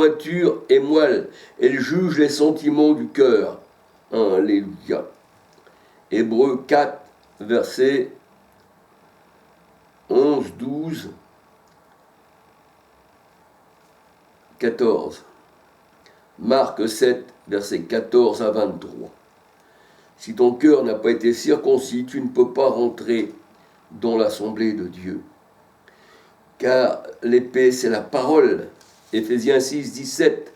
pointure et moelle. Elle juge les sentiments du cœur. Alléluia. Hébreux 4, versets 11, 12, 14. Marc 7, versets 14 à 23. Si ton cœur n'a pas été circoncis, tu ne peux pas rentrer dans l'assemblée de Dieu. Car l'épée, c'est la parole, Éphésiens 6, 17,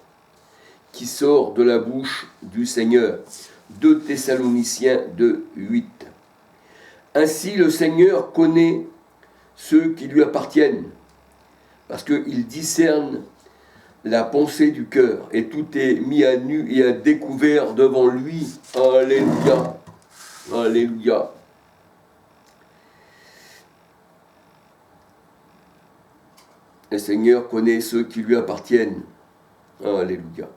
qui sort de la bouche du Seigneur. 2 Thessaloniciens 2, 8. Ainsi, le Seigneur connaît ceux qui lui appartiennent, parce qu'il discerne la pensée du cœur, et tout est mis à nu et à découvert devant lui. Alléluia. Alléluia. Le Seigneur connaît ceux qui lui appartiennent. Alléluia.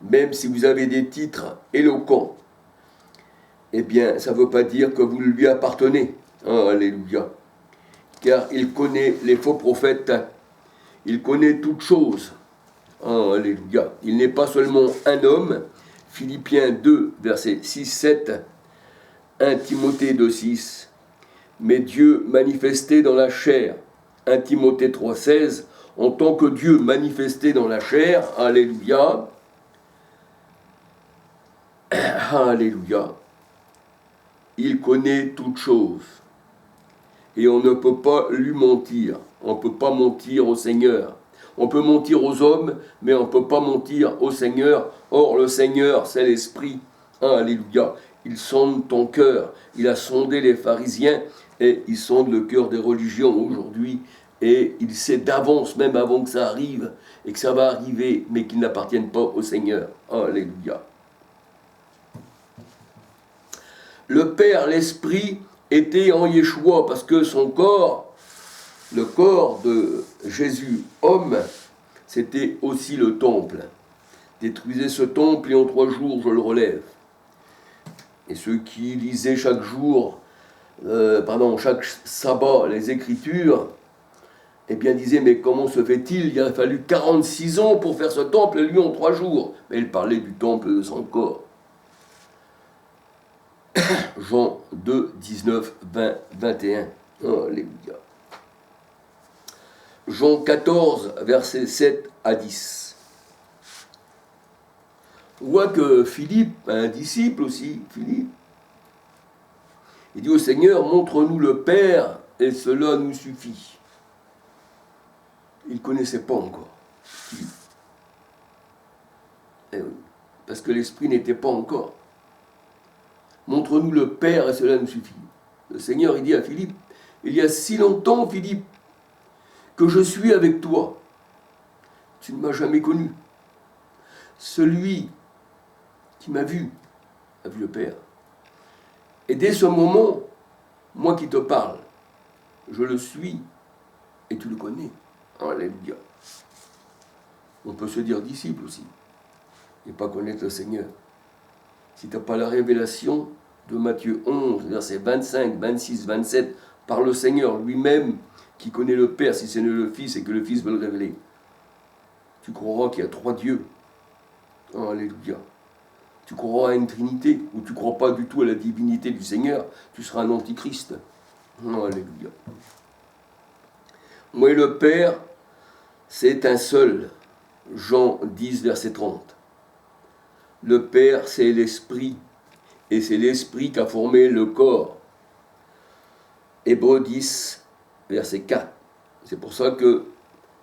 Même si vous avez des titres éloquents, eh bien, ça ne veut pas dire que vous lui appartenez. Alléluia. Car il connaît les faux prophètes. Il connaît toutes choses. Alléluia. Il n'est pas seulement un homme. Philippiens 2, versets 6-7. 1 Timothée 2, 6. Mais Dieu manifesté dans la chair. 1 Timothée 3, 16. En tant que Dieu manifesté dans la chair. Alléluia. Alléluia. Il connaît toutes choses. Et on ne peut pas lui mentir. On ne peut pas mentir au Seigneur. On peut mentir aux hommes, mais on ne peut pas mentir au Seigneur. Or, le Seigneur, c'est l'Esprit. Alléluia. Il sonde ton cœur. Il a sondé les pharisiens et il sonde le cœur des religions aujourd'hui. Et il sait d'avance, même avant que ça arrive, et que ça va arriver, mais qu'ils n'appartiennent pas au Seigneur. Alléluia. Le Père, l'Esprit, était en Yeshua, parce que son corps, le corps de Jésus, homme, c'était aussi le temple. Détruisez ce temple et en 3 jours je le relève. Et ceux qui lisaient chaque jour, chaque sabbat, les Écritures, eh bien disaient, mais comment se fait-il? Il a fallu 46 ans pour faire ce temple, et lui en 3 jours. Mais il parlait du temple de son corps. Jean 2, 19, 20, 21. Alléluia. Jean 14, versets 7 à 10. On voit que Philippe, un disciple aussi, Philippe, il dit au Seigneur, montre-nous le Père et cela nous suffit. Il ne connaissait pas encore Philippe. Parce que l'Esprit n'était pas encore. Montre-nous le Père et cela nous suffit. Le Seigneur, il dit à Philippe, il y a si longtemps, Philippe, que je suis avec toi. Tu ne m'as jamais connu. Celui qui m'a vu a vu le Père. Et dès ce moment, moi qui te parle, je le suis et tu le connais. Alléluia. On peut se dire disciple aussi et pas connaître le Seigneur. Si tu n'as pas la révélation de Matthieu 11, versets 25, 26, 27, par le Seigneur lui-même, qui connaît le Père, si ce n'est le Fils, et que le Fils veut le révéler, tu croiras qu'il y a 3 dieux. Alléluia. Tu croiras à une Trinité, ou tu ne crois pas du tout à la divinité du Seigneur, tu seras un antichrist. Alléluia. Moi et le Père, c'est un seul. Jean 10, verset 30. Le Père, c'est l'Esprit, et c'est l'Esprit qui a formé le corps. Hébreux 10, verset 4. C'est pour ça que,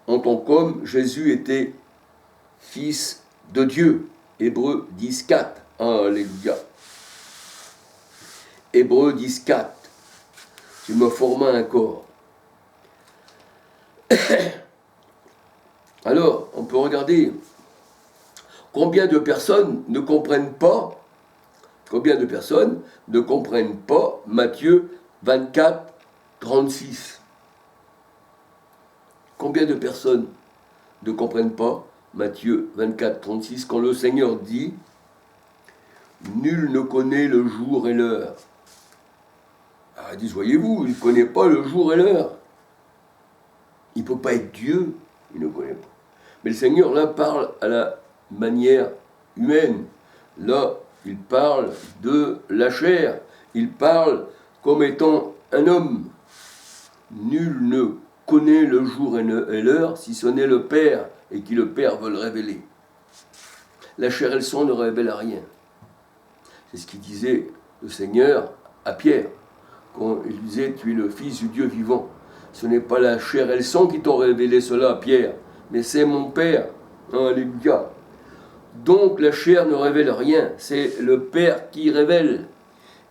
en tant qu'homme, Jésus était fils de Dieu. Hébreux 10, 4. Alléluia. Hébreux 10, 4. Tu me formas un corps. Alors, on peut regarder combien de personnes ne comprennent pas Matthieu 24, 36. Combien de personnes ne comprennent pas Matthieu 24, 36 quand le Seigneur dit « Nul ne connaît le jour et l'heure ». Alors ils disent, voyez-vous, il ne connaît pas le jour et l'heure. Il ne peut pas être Dieu, il ne connaît pas. Mais le Seigneur, là, parle à la manière humaine. Là, il parle de la chair. Il parle comme étant un homme. Nul ne connaît le jour et l'heure, si ce n'est le Père, et qui le Père veut le révéler. La chair et le sang ne révèlent rien. C'est ce qu'il disait le Seigneur à Pierre, quand il disait « Tu es le Fils du Dieu vivant ». Ce n'est pas la chair et le sang qui t'ont révélé cela, Pierre, mais c'est mon Père. Alléluia. Donc la chair ne révèle rien, c'est le Père qui révèle.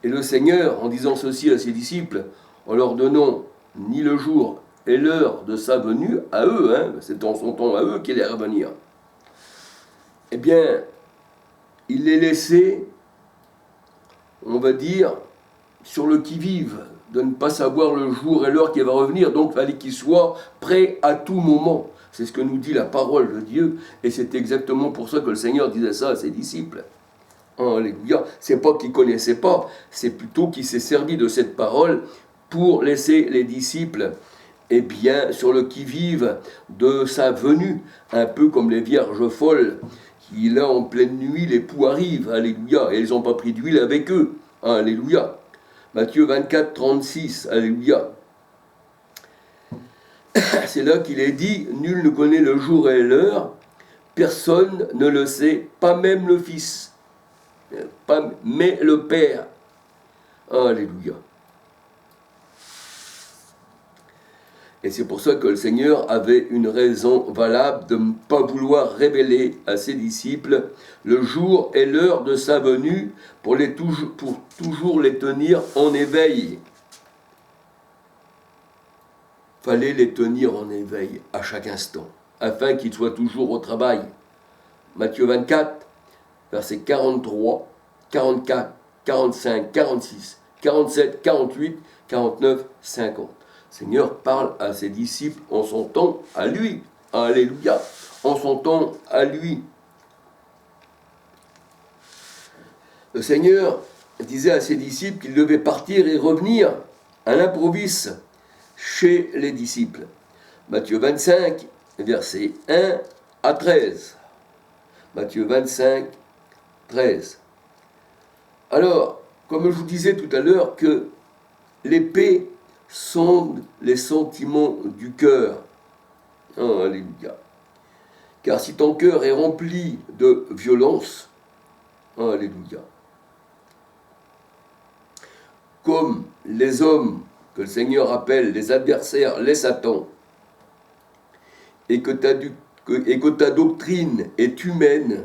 Et le Seigneur, en disant ceci à ses disciples, en leur donnant ni le jour et l'heure de sa venue, à eux, c'est en son temps à eux qu'il allait revenir, eh bien, il les laissait, on va dire, sur le qui-vive, de ne pas savoir le jour et l'heure qui va revenir, donc il fallait qu'ils soient prêts à tout moment. C'est ce que nous dit la parole de Dieu, et c'est exactement pour ça que le Seigneur disait ça à ses disciples. Alléluia. C'est pas qu'il ne connaissait pas, c'est plutôt qu'il s'est servi de cette parole pour laisser les disciples bien, sur le qui-vive de sa venue, un peu comme les vierges folles, qui là en pleine nuit, l'époux arrive, alléluia, et ils n'ont pas pris d'huile avec eux, alléluia. Matthieu 24, 36, alléluia. C'est là qu'il est dit, nul ne connaît le jour et l'heure, personne ne le sait, pas même le Fils, mais le Père. Alléluia. Et c'est pour ça que le Seigneur avait une raison valable de ne pas vouloir révéler à ses disciples le jour et l'heure de sa venue pour toujours les tenir en éveil. Fallait les tenir en éveil à chaque instant, afin qu'ils soient toujours au travail. Matthieu 24, versets 43, 44, 45, 46, 47, 48, 49, 50. Le Seigneur parle à ses disciples en son temps à lui. Alléluia. En son temps à lui. Le Seigneur disait à ses disciples qu'il devait partir et revenir à l'improviste chez les disciples. Matthieu 25, versets 1 à 13. Matthieu 25, 13. Alors, comme je vous disais tout à l'heure, que l'épée sonde les sentiments du cœur. Alléluia. Car si ton cœur est rempli de violence, alléluia. Comme les hommes que le Seigneur appelle les adversaires, les Satans, et que ta doctrine est humaine,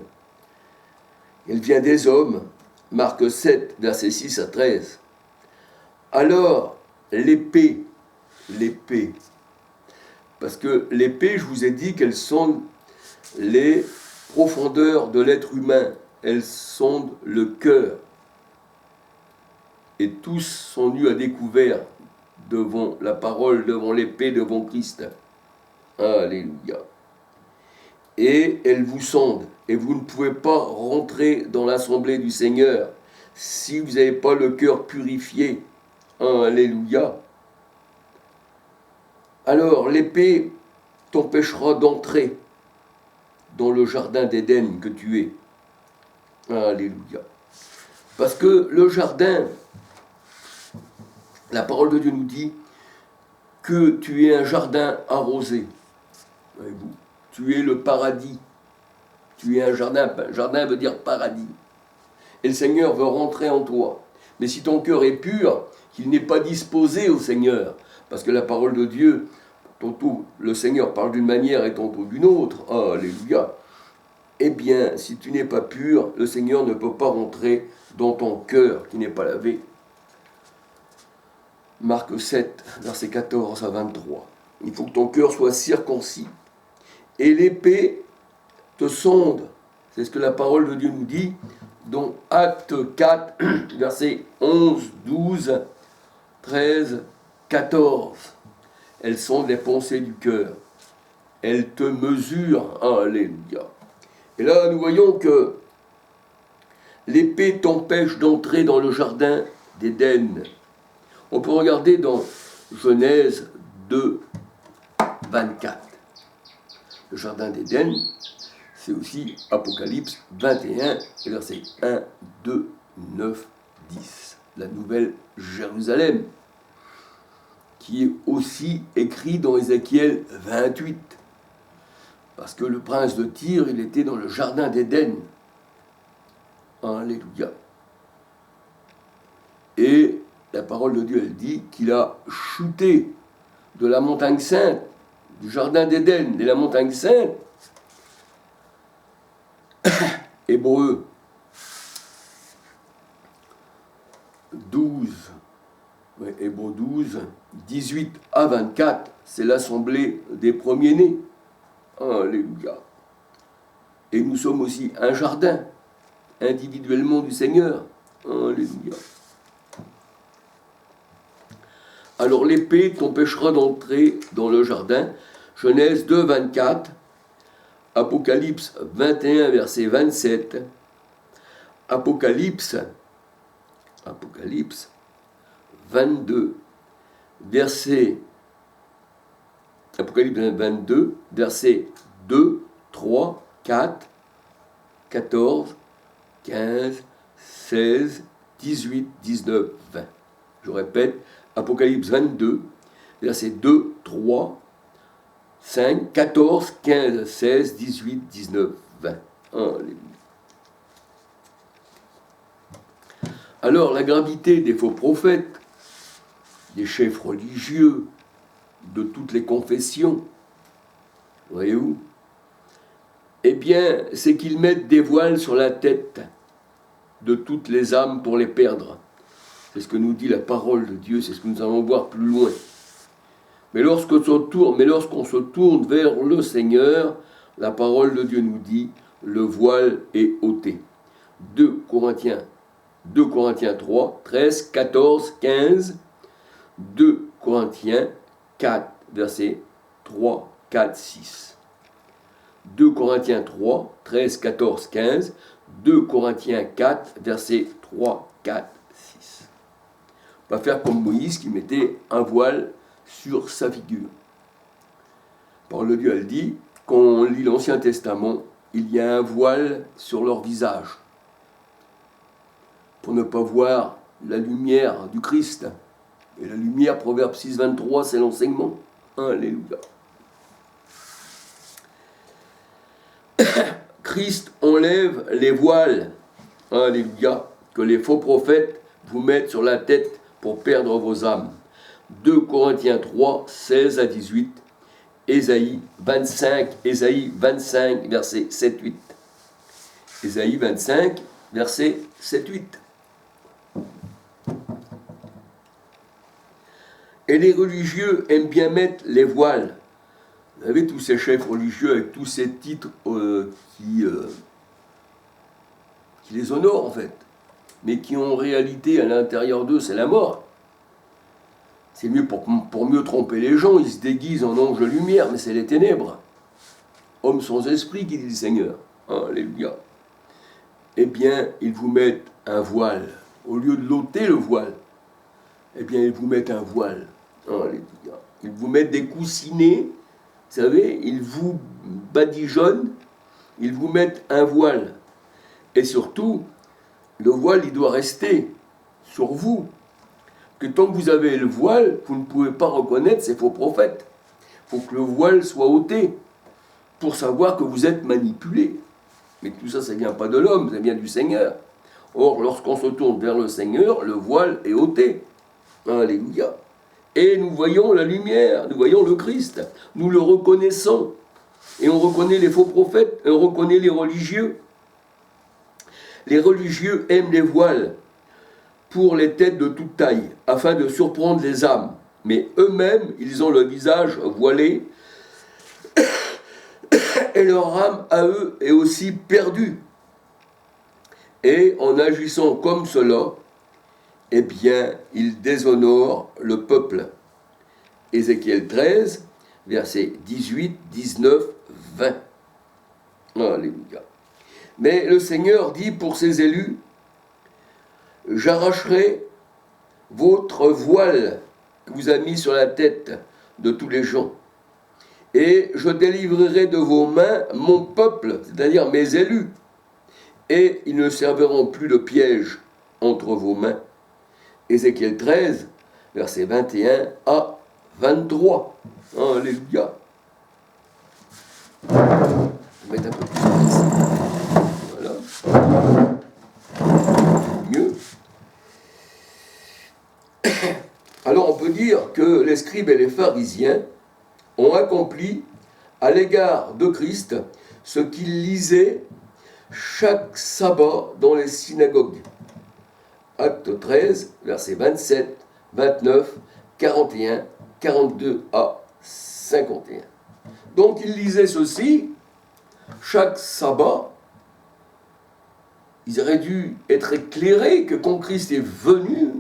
elle vient des hommes, Marc 7, versets 6 à 13. Alors, l'épée, parce que l'épée, je vous ai dit qu'elles sondent les profondeurs de l'être humain, elles sondent le cœur, et tous sont nus à découvert devant la parole, devant l'épée, devant Christ. Alléluia. Et elles vous sondent, et vous ne pouvez pas rentrer dans l'assemblée du Seigneur si vous n'avez pas le cœur purifié. Alléluia. Alors l'épée t'empêchera d'entrer dans le jardin d'Éden que tu es. Alléluia. Parce que le jardin, la parole de Dieu nous dit que tu es un jardin arrosé. Voyez-vous, tu es le paradis. Tu es un jardin. Jardin veut dire paradis. Et le Seigneur veut rentrer en toi. Mais si ton cœur est pur, qu'il n'est pas disposé au Seigneur, parce que la parole de Dieu, tantôt le Seigneur parle d'une manière et tantôt d'une autre, alléluia, eh bien, si tu n'es pas pur, le Seigneur ne peut pas rentrer dans ton cœur qui n'est pas lavé. Marc 7, versets 14 à 23. Il faut que ton cœur soit circoncis. Et l'épée te sonde. C'est ce que la parole de Dieu nous dit dans Acte 4, versets 11, 12, 13, 14. Elle sonde les pensées du cœur. Elle te mesure. Alléluia. Et là, nous voyons que l'épée t'empêche d'entrer dans le jardin d'Éden. On peut regarder dans Genèse 2, 24. Le jardin d'Éden, c'est aussi Apocalypse 21, versets 1, 2, 9, 10. La nouvelle Jérusalem, qui est aussi écrit dans Ézéchiel 28. Parce que le prince de Tyr, il était dans le jardin d'Éden. Alléluia. Et la parole de Dieu, elle dit qu'il a chuté de la montagne sainte, du jardin d'Éden, de la montagne sainte. Hébreux 12, Hébreux 12, 18 à 24, c'est l'assemblée des premiers-nés. Alléluia. Et nous sommes aussi un jardin, individuellement du Seigneur. Alléluia. Alors l'épée t'empêchera d'entrer dans le jardin. Genèse 2, 24. Apocalypse 21, verset 27. Apocalypse 22, verset Apocalypse 22, versets 2, 3, 4, 14, 15, 16, 18, 19, 20. Je répète, Apocalypse 22, versets 2, 3, 5, 14, 15, 16, 18, 19, 20. Alléluia. Alors, la gravité des faux prophètes, des chefs religieux, de toutes les confessions, voyez-vous, eh bien, c'est qu'ils mettent des voiles sur la tête de toutes les âmes pour les perdre. C'est ce que nous dit la parole de Dieu, c'est ce que nous allons voir plus loin. Mais lorsqu'on se tourne vers le Seigneur, la parole de Dieu nous dit, le voile est ôté. 2 Corinthiens 3, 13, 14, 15, 2 Corinthiens 4, versets 3, 4, 6. 2 Corinthiens 3, 13, 14, 15, 2 Corinthiens 4, versets 3, 4, 6. On va faire comme Moïse qui mettait un voile sur sa figure. La parole de Dieu, elle dit, quand on lit l'Ancien Testament, il y a un voile sur leur visage pour ne pas voir la lumière du Christ. Et la lumière, Proverbe 6, 23, c'est l'enseignement. Alléluia. Christ enlève les voiles, alléluia, que les faux prophètes vous mettent sur la tête pour perdre vos âmes. 2 Corinthiens 3, 16 à 18, Ésaïe 25, versets 7, 8. Ésaïe 25, versets 7, 8. Et les religieux aiment bien mettre les voiles. Vous savez, tous ces chefs religieux avec tous ces titres qui les honorent en fait, mais qui en réalité à l'intérieur d'eux c'est la mort. C'est mieux pour mieux tromper les gens, ils se déguisent en anges de lumière, mais c'est les ténèbres. Homme sans esprit, qui dit le Seigneur. Alléluia. Eh bien, ils vous mettent un voile. Au lieu de l'ôter le voile, eh bien, ils vous mettent un voile. Alléluia. Ils vous mettent des coussinets, vous savez, ils vous badigeonnent, ils vous mettent un voile. Et surtout, le voile, il doit rester sur vous. Que tant que vous avez le voile, vous ne pouvez pas reconnaître ces faux prophètes. Il faut que le voile soit ôté pour savoir que vous êtes manipulé. Mais tout ça, ça ne vient pas de l'homme, ça vient du Seigneur. Or, lorsqu'on se tourne vers le Seigneur, le voile est ôté. Alléluia. Et nous voyons la lumière, nous voyons le Christ. Nous le reconnaissons. Et on reconnaît les faux prophètes, et on reconnaît les religieux. Les religieux aiment les voiles pour les têtes de toute taille, afin de surprendre les âmes. Mais eux-mêmes, ils ont le visage voilé, et leur âme à eux est aussi perdue. Et en agissant comme cela, eh bien, ils déshonorent le peuple. Ézéchiel 13, versets 18, 19, 20. Alléluia. Mais le Seigneur dit pour ses élus, « J'arracherai votre voile que vous avez mis sur la tête de tous les gens, Et je délivrerai de vos mains mon peuple, c'est-à-dire mes élus, et ils ne serviront plus de piège entre vos mains. Ézéchiel 13, versets 21 à 23. Alléluia. Je vais mettre un peu de silence. Voilà. Mieux. Alors on peut dire que les scribes et les pharisiens ont accompli à l'égard de Christ ce qu'ils lisaient chaque sabbat dans les synagogues. Acte 13, versets 27, 29, 41, 42 à 51. Donc ils lisaient ceci chaque sabbat. Ils auraient dû être éclairés que quand Christ est venu,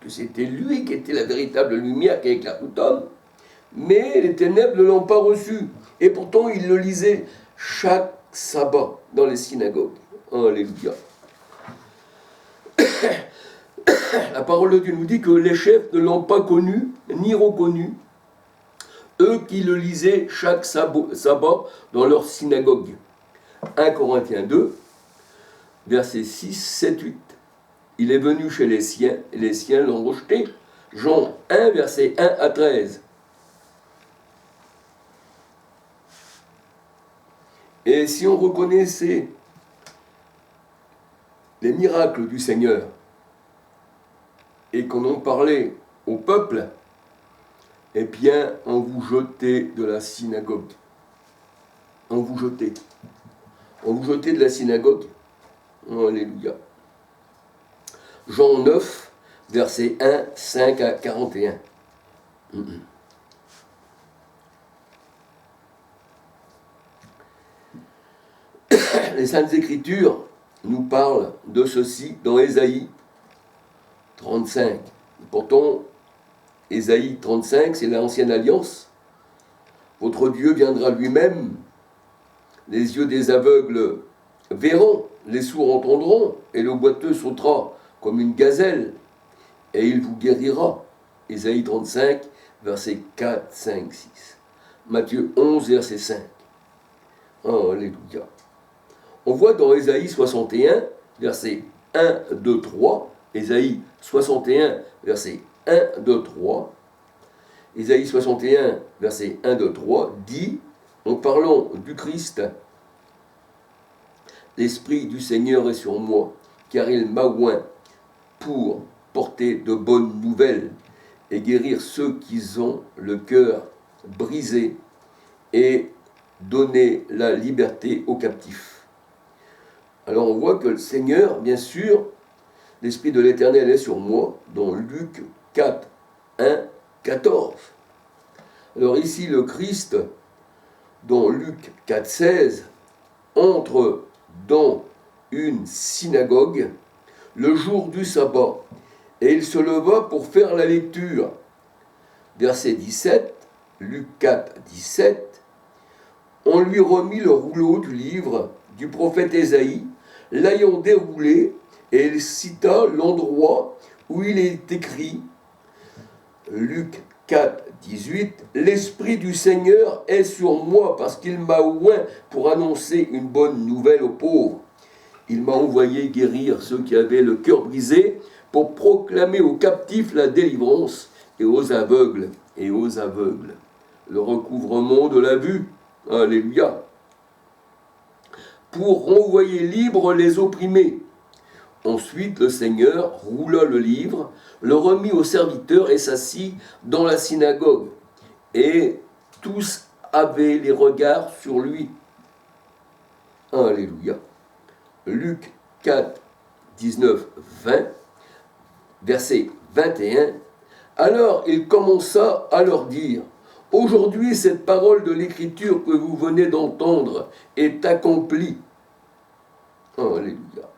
que c'était lui qui était la véritable lumière qui éclaire tout homme, mais les ténèbres ne l'ont pas reçu. Et pourtant, ils le lisaient chaque sabbat dans les synagogues. Alléluia. La parole de Dieu nous dit que les chefs ne l'ont pas connu, ni reconnu, eux qui le lisaient chaque sabbat dans leur synagogue. 1 Corinthiens 2, versets 6, 7, 8. Il est venu chez les siens, et les siens l'ont rejeté. Jean 1, versets 1 à 13. Et si on reconnaissait les miracles du Seigneur, et qu'on en parlait au peuple, eh bien, on vous jetait de la synagogue. On vous jetait. On vous jetait de la synagogue. Alléluia. Jean 9, versets 1, 5 à 41. Les Saintes Écritures nous parlent de ceci dans Ésaïe 35. Pourtant, Ésaïe 35, c'est l'Ancienne Alliance. Votre Dieu viendra lui-même. Les yeux des aveugles verront, les sourds entendront, et le boiteux sautera comme une gazelle, et il vous guérira. Ésaïe 35, versets 4, 5, 6. Matthieu 11, verset 5. Alléluia. On voit dans Ésaïe 61, versets 1, 2, 3, Ésaïe 61, versets 1, 2, 3, Ésaïe 61, versets 1, 2, 3, dit, en parlant du Christ, « L'Esprit du Seigneur est sur moi, car il m'a oint pour porter de bonnes nouvelles et guérir ceux qui ont le cœur brisé et donner la liberté aux captifs. » Alors on voit que le Seigneur, bien sûr, l'Esprit de l'Éternel est sur moi, dans Luc 4, 1, 14. Alors ici, le Christ, dans Luc 4, 16, entre dans une synagogue le jour du sabbat, et il se leva pour faire la lecture. Verset 17, Luc 4, 17, on lui remit le rouleau du livre du prophète Ésaïe, l'ayant déroulé, et il cita l'endroit où il est écrit, Luc 4, 18, « L'Esprit du Seigneur est sur moi, parce qu'il m'a oint pour annoncer une bonne nouvelle aux pauvres. Il m'a envoyé guérir ceux qui avaient le cœur brisé, pour proclamer aux captifs la délivrance, et aux aveugles, le recouvrement de la vue. » Alléluia. Pour renvoyer libres les opprimés. Ensuite, le Seigneur roula le livre, le remit au serviteur et s'assit dans la synagogue. Et tous avaient les regards sur lui. Alléluia. Luc 4, 19, 20, verset 21. Alors il commença à leur dire, « Aujourd'hui, cette parole de l'Écriture que vous venez d'entendre est accomplie. » Alléluia.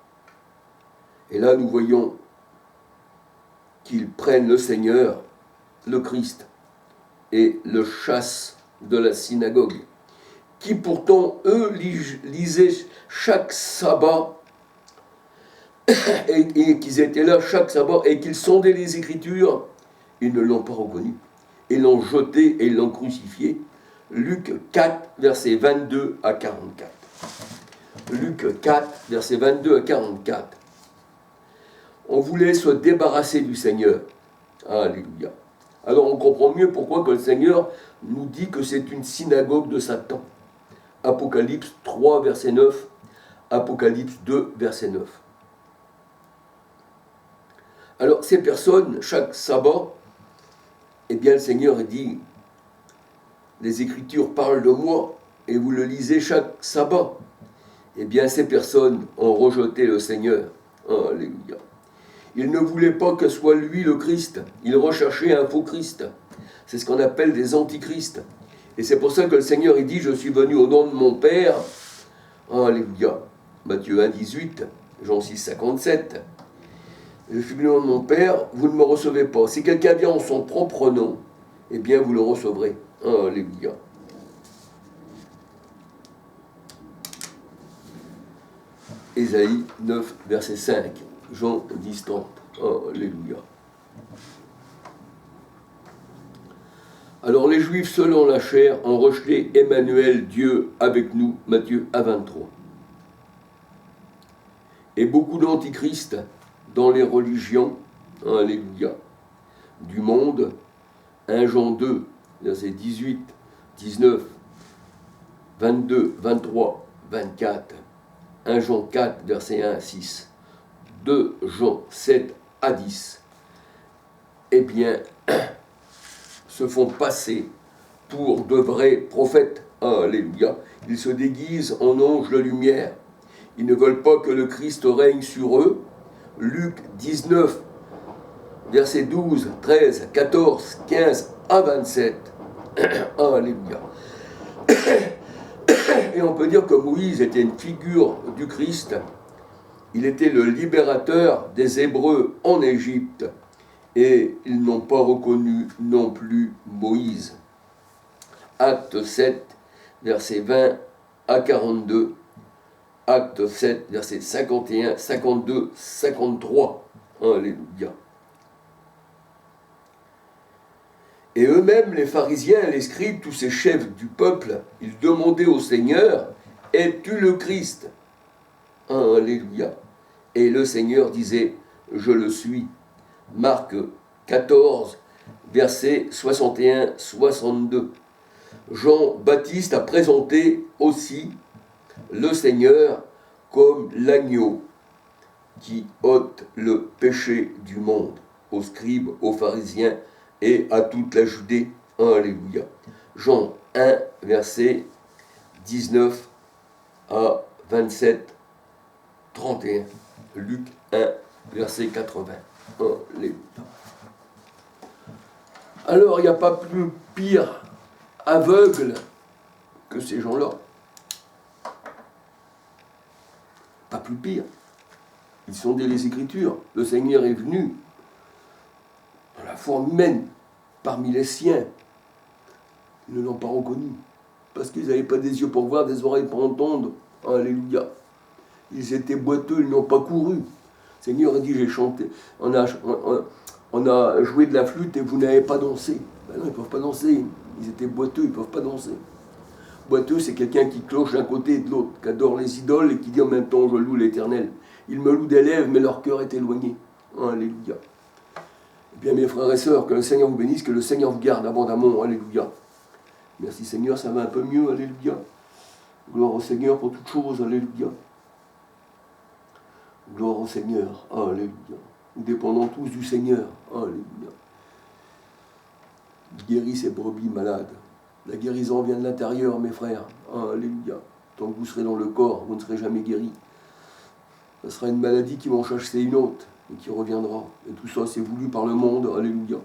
Et là, nous voyons qu'ils prennent le Seigneur, le Christ, et le chassent de la synagogue, qui pourtant, eux, lisaient chaque sabbat, et qu'ils étaient là chaque sabbat, et qu'ils sondaient les Écritures, ils ne l'ont pas reconnu. Ils l'ont jeté et ils l'ont crucifié. Luc 4, versets 22 à 44. Luc 4, versets 22 à 44. On voulait se débarrasser du Seigneur. Alléluia. Alors on comprend mieux pourquoi que le Seigneur nous dit que c'est une synagogue de Satan. Apocalypse 3, verset 9. Apocalypse 2, verset 9. Alors ces personnes, chaque sabbat, eh bien le Seigneur dit, les Écritures parlent de moi, et vous le lisez chaque sabbat. Eh bien ces personnes ont rejeté le Seigneur. Alléluia. Ils ne voulaient pas que soit lui le Christ. Ils recherchaient un faux Christ. C'est ce qu'on appelle des antichrists. Et c'est pour ça que le Seigneur il dit, je suis venu au nom de mon Père. Alléluia. Matthieu 1, 18, Jean 6, 57. Je suis venu au nom de mon Père, vous ne me recevez pas. Si quelqu'un vient en son propre nom, eh bien vous le recevrez. Alléluia. Ésaïe 9, verset 5. Jean 10, 30. Alléluia. Alors les Juifs selon la chair ont rejeté Emmanuel, Dieu avec nous, Matthieu 1, 23. Et beaucoup d'antichrists dans les religions, alléluia, du monde, 1 Jean 2, versets 18, 19, 22, 23, 24, 1 Jean 4, versets 1 à 6, 2 Jean 7 à 10, eh bien, se font passer pour de vrais prophètes. Alléluia. Ils se déguisent en anges de lumière. Ils ne veulent pas que le Christ règne sur eux. Luc 19, versets 12, 13, 14, 15 à 27. Alléluia. Et on peut dire que Moïse était une figure du Christ. Il était le libérateur des Hébreux en Égypte. Et ils n'ont pas reconnu non plus Moïse. Acte 7, versets 20 à 42. Acte 7, versets 51, 52, 53. Alléluia. Et eux-mêmes, les pharisiens, les scribes, tous ces chefs du peuple, ils demandaient au Seigneur, « Es-tu le Christ ?» Alléluia. Et le Seigneur disait, « Je le suis. » Marc 14, versets 61-62. Jean-Baptiste a présenté aussi le Seigneur comme l'agneau qui ôte le péché du monde, aux scribes, aux pharisiens et à toute la Judée. Alléluia. Jean 1, verset 19 à 27, 31. Luc 1, verset 80. Alléluia. Alors, il n'y a pas plus pire aveugle que ces gens-là. Pas plus pire. Ils sont des les Écritures. Le Seigneur est venu dans la forme humaine, parmi les siens. Ils ne l'ont pas reconnu. Parce qu'ils n'avaient pas des yeux pour voir, des oreilles pour entendre. Alléluia. Ils étaient boiteux, ils n'ont pas couru. Le Seigneur a dit, j'ai chanté. On a joué de la flûte et vous n'avez pas dansé. Ben non, ils ne peuvent pas danser. Ils étaient boiteux, ils ne peuvent pas danser. Boiteux, c'est quelqu'un qui cloche d'un côté et de l'autre, qui adore les idoles et qui dit en même temps, je loue l'Éternel. Ils me louent des lèvres, mais leur cœur est éloigné. Alléluia. Eh bien, mes frères et sœurs, que le Seigneur vous bénisse, que le Seigneur vous garde abondamment. Alléluia. Merci Seigneur, ça va un peu mieux. Alléluia. Gloire au Seigneur pour toutes choses. Alléluia. Gloire au Seigneur. Alléluia. Nous dépendons tous du Seigneur. Alléluia. Il guérit ses brebis malades. La guérison vient de l'intérieur, mes frères. Alléluia. Tant que vous serez dans le corps, vous ne serez jamais guéris. Ce sera une maladie qui va en chasser une autre et qui reviendra. Et tout ça, c'est voulu par le monde. Alléluia.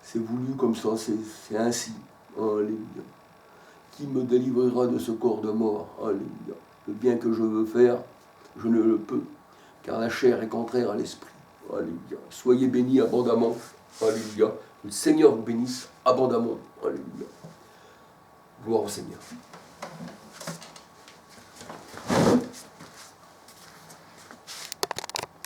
C'est voulu comme ça, c'est ainsi. Alléluia. Qui me délivrera de ce corps de mort? Alléluia. Le bien que je veux faire, je ne le peux, car la chair est contraire à l'esprit. Alléluia. Soyez bénis abondamment. Alléluia. Que le Seigneur vous bénisse abondamment. Alléluia. Gloire au Seigneur.